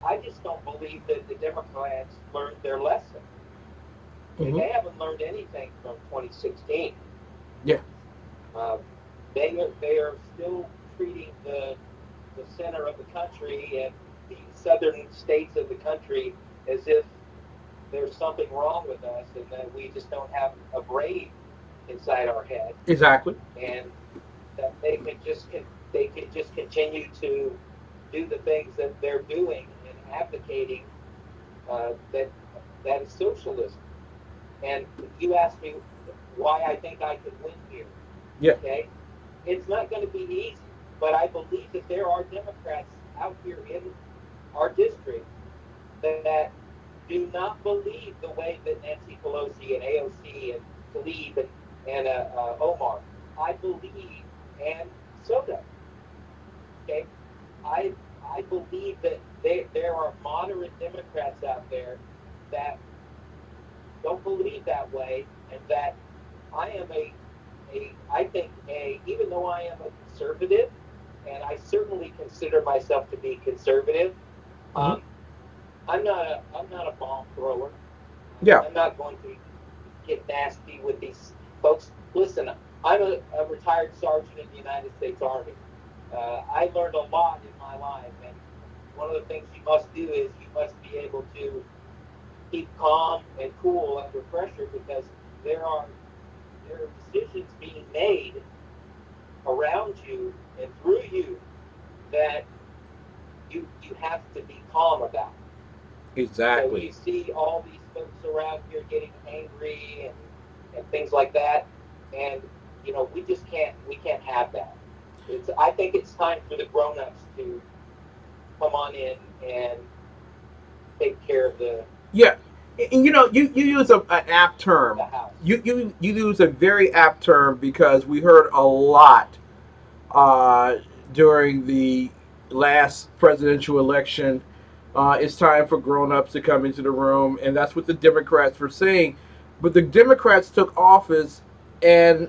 I just don't believe that the Democrats learned their lesson. Hmm. They haven't learned anything from 2016. Yeah. Uh, they are still treating the center of the country and the southern states of the country as if there's something wrong with us and that we just don't have a brain inside our head, Exactly. and that they can just continue to do the things that they're doing and advocating, that is socialism. And you asked me why I think I could win here. Yeah. Okay, it's not going to be easy, but I believe that there are Democrats out here in our district that do not believe the way that Nancy Pelosi and AOC and Tlaib and Omar. I believe, and Soto. Okay, I believe that there are moderate Democrats out there that don't believe that way, and that I am I think even though I am a conservative, and I certainly consider myself to be conservative, Hmm. um, I'm not a bomb thrower. Yeah. I'm not going to get nasty with these folks. Listen, I'm a retired sergeant in the United States Army. I learned a lot in my life, and one of the things you must do is you must be able to keep calm and cool under pressure, because there are there are decisions being made around you and through you that you have to be calm about. So Exactly. you see all these folks around here getting angry and things like that, and we can't have that. It's I think it's time for the grown-ups to come on in and take care of Yeah. And you use an apt term. the house. You use a very apt term because we heard a lot uh, during the last presidential election. It's time for grown-ups to come into the room, and that's what the Democrats were saying. But the Democrats took office, and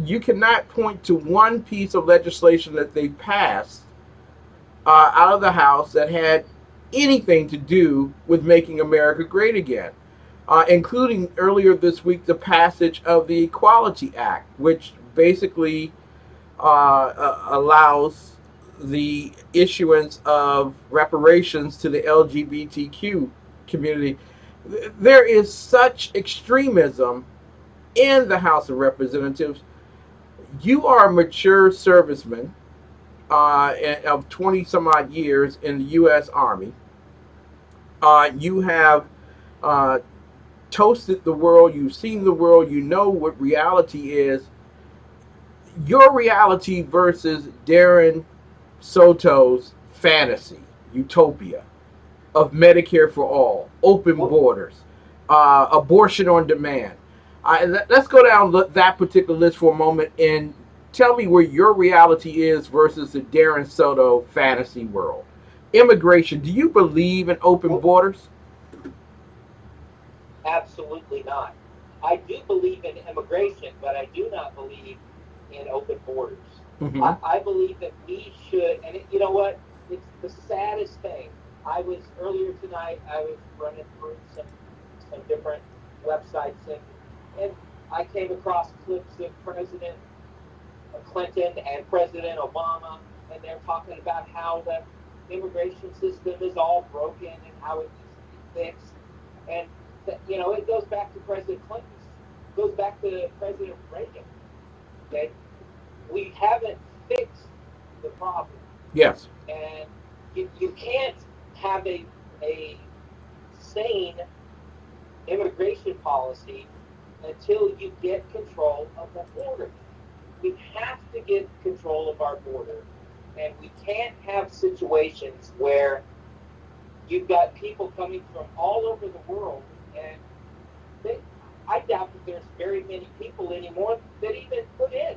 you cannot point to one piece of legislation that they passed out of the House that had anything to do with making America great again, including earlier this week the passage of the Equality Act, which basically allows the issuance of reparations to the LGBTQ community. There is such extremism in the House of Representatives. You are a mature serviceman of 20 some odd years in the U.S. Army. You have uh, toasted the world, you've seen the world, you know what reality is. Your reality versus Darren Soto's fantasy, utopia of Medicare for all, open Well, borders, abortion on demand. Let's go down that particular list for a moment and tell me where your reality is versus the Darren Soto fantasy world. Immigration. Do you believe in open well, borders? absolutely not. I do believe in immigration, but I do not believe in open borders. Mm-hmm. I believe that we should, and you know what? It's the saddest thing. I was earlier tonight. I was running through some different websites, and I came across clips of President Clinton and President Obama, and they're talking about how the immigration system is all broken and how it needs to be fixed. And it goes back to President Clinton's, goes back to President Reagan. Okay, we haven't fixed the problem, Yes. and you can't have a sane immigration policy until you get control of the border. We have to get control of our border, and we can't have situations where you've got people coming from all over the world, and they, I doubt that there's very many people anymore that even put in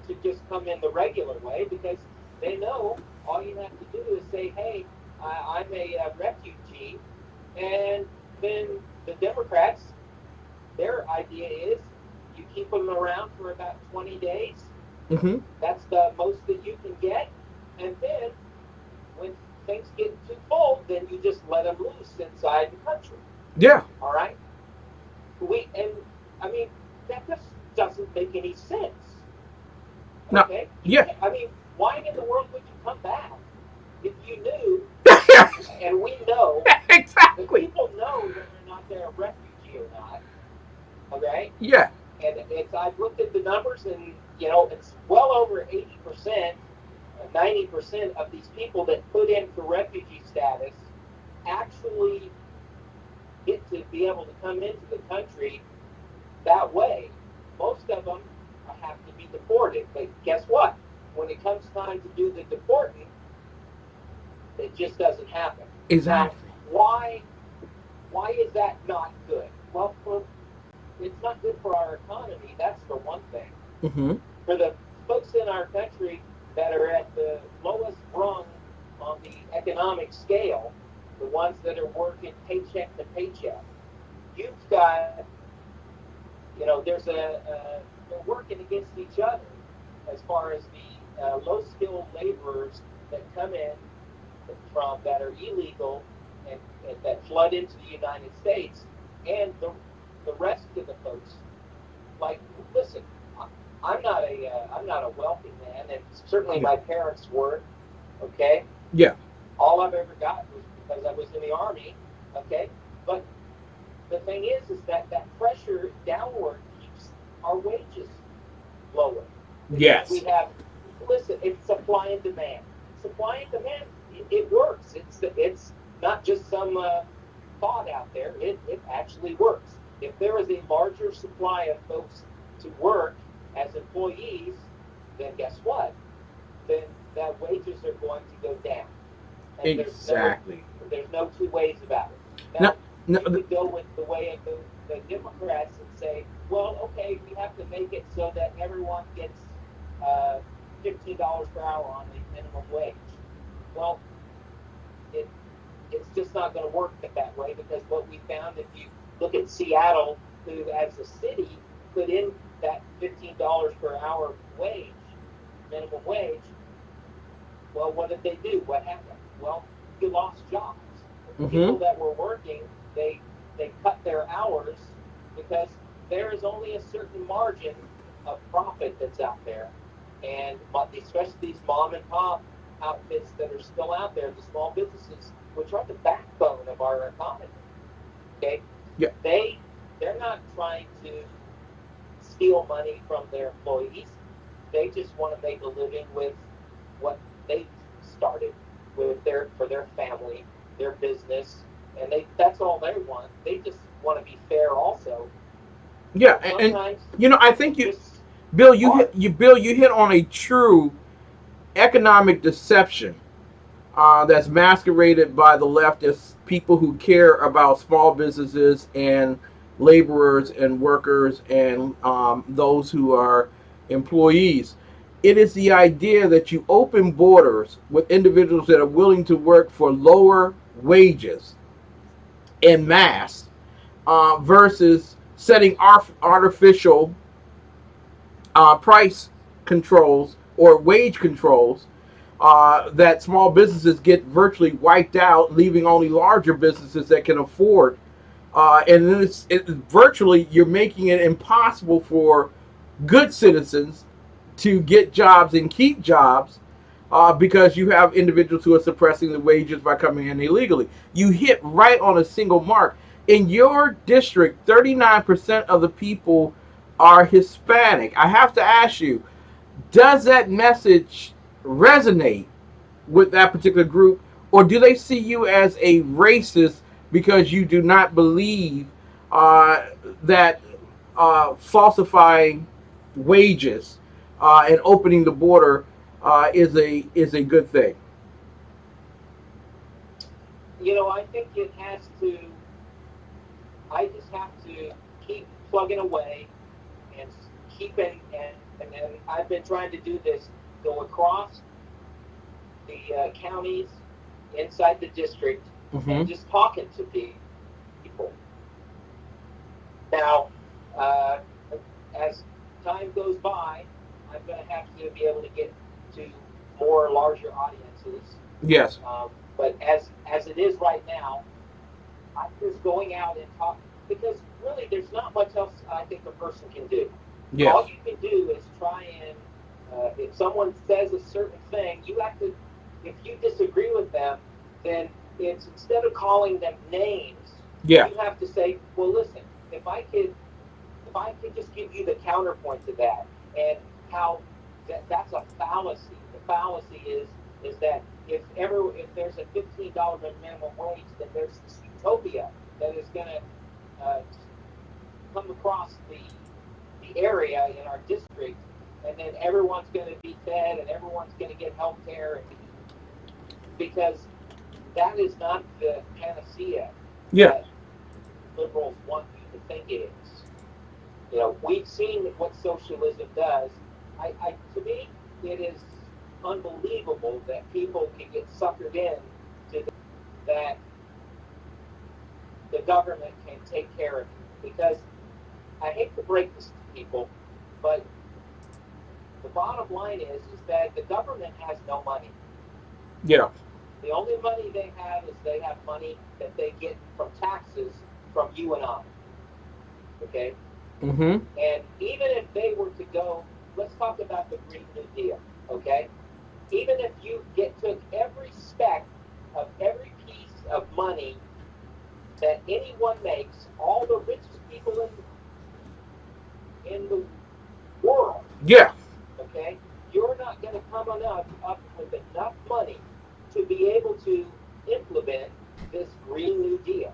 to just come in the regular way, because they know all you have to do is say, hey, I'm a refugee. And then the Democrats, their idea is you keep them around for about 20 days. Mm-hmm. That's the most that you can get. And then when things get too full, then you just let them loose inside the country. Yeah. All right. And I mean that just doesn't make any sense. No. Okay. Yeah. I mean, why in the world would you come back if you knew, and we know, the Exactly. people know whether or not they're a refugee or not. Okay. Yeah. And I've looked at the numbers, and it's well over 80%, 90% of these people that put in for refugee status actually get to be able to come into the country that way. Most of them have to be deported, but guess what? When it comes time to do the deporting, it just doesn't happen. Now, Exactly. why is that not good? Well, it's not good for our economy. That's for one thing. Mm-hmm. For the folks in our country that are at the lowest rung on the economic scale, the ones that are working paycheck to paycheck, you've got, they're working against each other as far as the low skilled laborers that come in that are illegal, and that flood into the United States, and the rest of the folks. Like, listen, I'm not a wealthy man, and certainly Yeah. my parents weren't. Okay, Yeah. all I've ever got was because I was in the army. Okay, but the thing is that pressure downward keeps our wages lower because we Yes. have. Listen, it's supply and demand. Supply and demand. It works. It's not just some thought out there. It actually works. If there is a larger supply of folks to work as employees, then guess what? Then that wages are going to go down, and Exactly. there's no two ways about it. No. Now, No. you could go with the way of the Democrats and say, well, okay, we have to make it so that everyone gets uh, $15 per hour on the minimum wage. Well, it it's just not going to work that way, because what we found, if you look at Seattle, who as a city put in that $15 per hour wage, minimum wage, well, what did they do? What happened? Well, you lost jobs. The Mm-hmm. people that were working, they cut their hours because there is only a certain margin of profit that's out there, and especially these mom and pop outfits that are still out there, the small businesses, which are the backbone of our economy. Okay, Yeah. they're not trying to steal money from their employees. They just want to make a living with what they started with for their family, their business, and that's all they want. They just want to be fair also. Yeah. But And sometimes I think it's you, just Bill, you hard. hit you Bill, you hit on a true economic deception that's masqueraded by the left as people who care about small businesses and laborers and workers and those who are employees. It is the idea that you open borders with individuals that are willing to work for lower wages en masse versus setting artificial price controls or wage controls that small businesses get virtually wiped out, leaving only larger businesses that can afford. And then virtually you're making it impossible for good citizens to get jobs and keep jobs because you have individuals who are suppressing the wages by coming in illegally. You hit right on a single mark. In your district, 39% of the people are Hispanic. I have to ask you, does that message resonate with that particular group, or do they see you as a racist because you do not believe uh, that falsifying wages and opening the border is a good thing? I think it has to. I just have to keep plugging away and keeping, and I've been trying to do this, go across the counties inside the district Mm-hmm. and just talking to people. Now, uh, as time goes by, I'm going to have to be able to get to more larger audiences. Yes. Um, But as it is right now, I'm just going out and talk because really there's not much else I think a person can do. Yes. All you can do is try and if someone says a certain thing, you have to. If you disagree with them, then it's instead of calling them names, Yeah. you have to say, well, listen, if I could just give you the counterpoint to that and how that's a fallacy. The fallacy is that if there's a $15 minimum wage, then there's this utopia that is going to come across the area in our district, and then everyone's going to be fed and everyone's going to get health care, because that is not the panacea Yeah. that liberals want you to think it is. You know, we've seen what socialism does. To me, it is unbelievable that people can get suckered in to that the government can take care of you. Because I hate to break this to people, but the bottom line is that the government has no money. Yeah. The only money they have is they have money that they get from taxes from you and I. Okay? Mm-hmm. And even if they were to go, let's talk about the Green New Deal, okay? Even if you took every speck of every piece of money that anyone makes, all the richest people in the world, Yeah. okay, you're not going to come up with enough money to be able to implement this Green New Deal.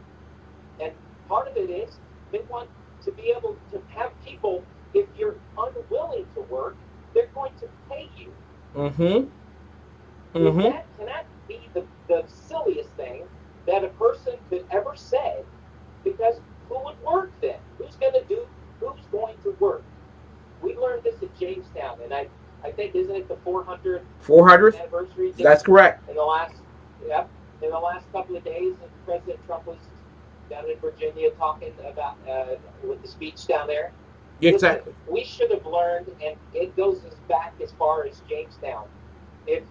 And part of it is they want to be able to have people, if you're unwilling to work, they're going to pay you. Mm-hmm. Is Mm-hmm. that can that be the silliest thing that a person could ever say? Because who would work then? Who's going to work? We learned this at Jamestown, and I think isn't it the 400th 400th. anniversary That's just correct. in the last yep, in the last couple of days, and President Trump was down in Virginia talking about with the speech down there. Listen, Exactly. we should have learned, and it goes as back as far as Jamestown. If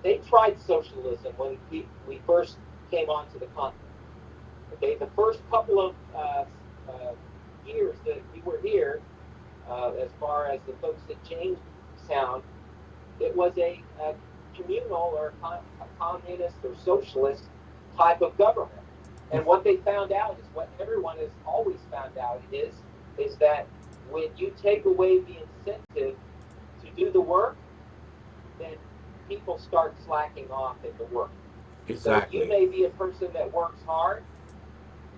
they tried socialism when we first came onto the continent, okay, the first couple of years that we were here, as far as the folks at Jamestown, it was a communal or a communist or socialist type of government. And what they found out is what everyone has always found out is that when you take away the incentive to do the work, then people start slacking off in the work. So you Exactly. may be a person that works hard,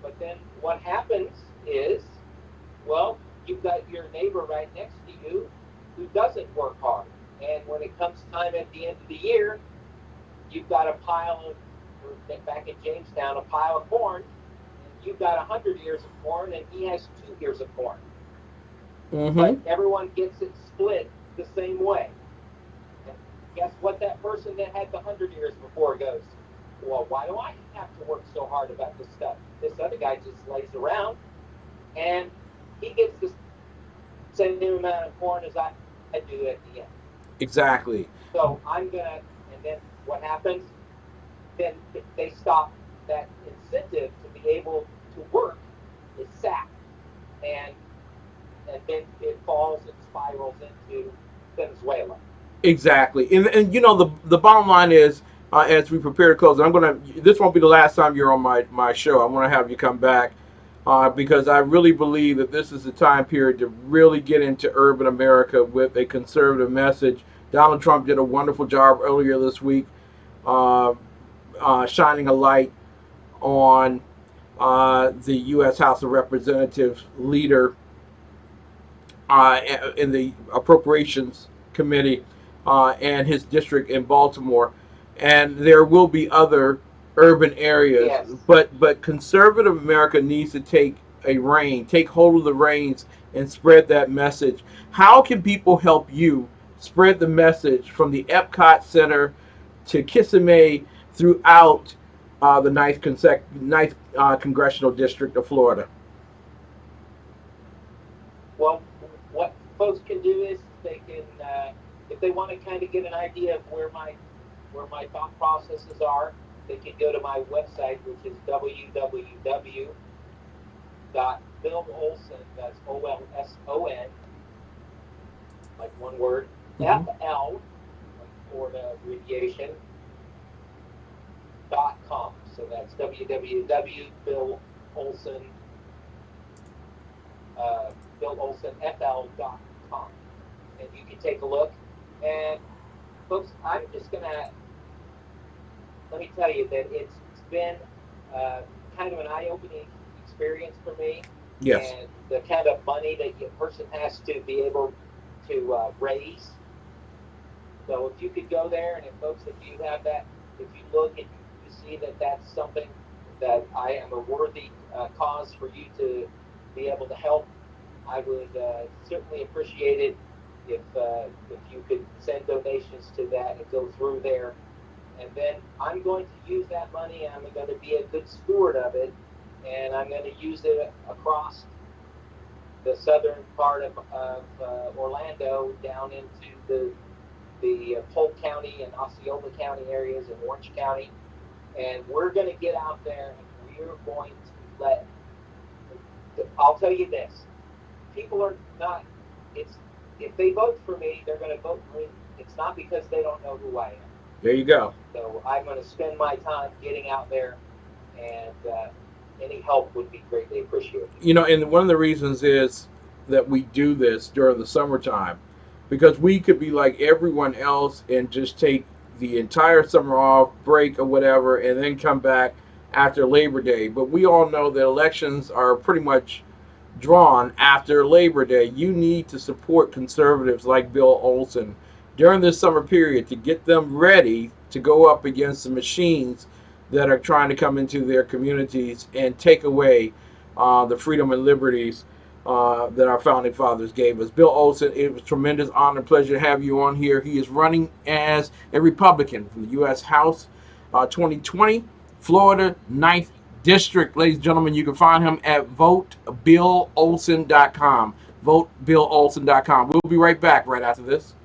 but then what happens is, well, you've got your neighbor right next to you who doesn't work hard. And when it comes time at the end of the year, you've got a pile of, back in Jamestown, a pile of corn, and you've got 100 ears of corn, and he has 2 ears of corn. Mm-hmm. But everyone gets it split the same way. And guess what that person that had the 100 ears before goes, well, why do I have to work so hard about this stuff? This other guy just lays around, and he gets the same amount of corn as I do at the end. Exactly. So I'm going to, and then what happens? Then they stop that incentive to be able to work is sapped. And and then it falls and spirals into Venezuela. Exactly. And you know the bottom line is as we prepare to close, I'm gonna. This won't be the last time you're on my show. I want to have you come back because I really believe that this is the time period to really get into urban America with a conservative message. Donald Trump did a wonderful job earlier this week, uh, shining a light on the U.S. House of Representatives leader in the Appropriations Committee and his district in Baltimore. And there will be other urban areas, Yes. but conservative America needs to take hold of the reins and spread that message. How can people help you spread the message from the Epcot Center to Kissimmee throughout the ninth congressional district of Florida? Well, what folks can do is they can, if they want to kind of get an idea of where my thought processes are, they can go to my website, which is www.billolson, that's Olson, like one word, Mhm. FL, like Florida abbreviation, .com. So that's www.billolson, billolsonfl.com. And you can take a look. And folks, I'm just gonna let me tell you that it's been kind of an eye-opening experience for me, Yes. and the kind of money that a person has to be able to raise. So if you could go there, and if folks, if you have that, if you look and you see that that's something that I am a worthy cause for you to be able to help, I would certainly appreciate it if you could send donations to that and go through there. And then I'm going to use that money, and I'm going to be a good steward of it, and I'm going to use it across the southern part of Orlando down into the Polk County and Osceola County areas and Orange County, and we're going to get out there and we're going to let. I'll tell you this: people are not. It's if they vote for me, they're going to vote for me. It's not because they don't know who I am. There you go. So I'm going to spend my time getting out there, and any help would be greatly appreciated. And one of the reasons is that we do this during the summertime because we could be like everyone else and just take the entire summer off, break or whatever, and then come back after Labor Day. But we all know that elections are pretty much drawn after Labor Day. You need to support conservatives like Bill Olson during this summer period to get them ready to go up against the machines that are trying to come into their communities and take away the freedom and liberties that our founding fathers gave us. Bill Olson, it was a tremendous honor and pleasure to have you on here. He is running as a Republican from the U.S. House 2020, Florida 9th District. Ladies and gentlemen, you can find him at votebillolson.com. Votebillolson.com. We'll be right back right after this.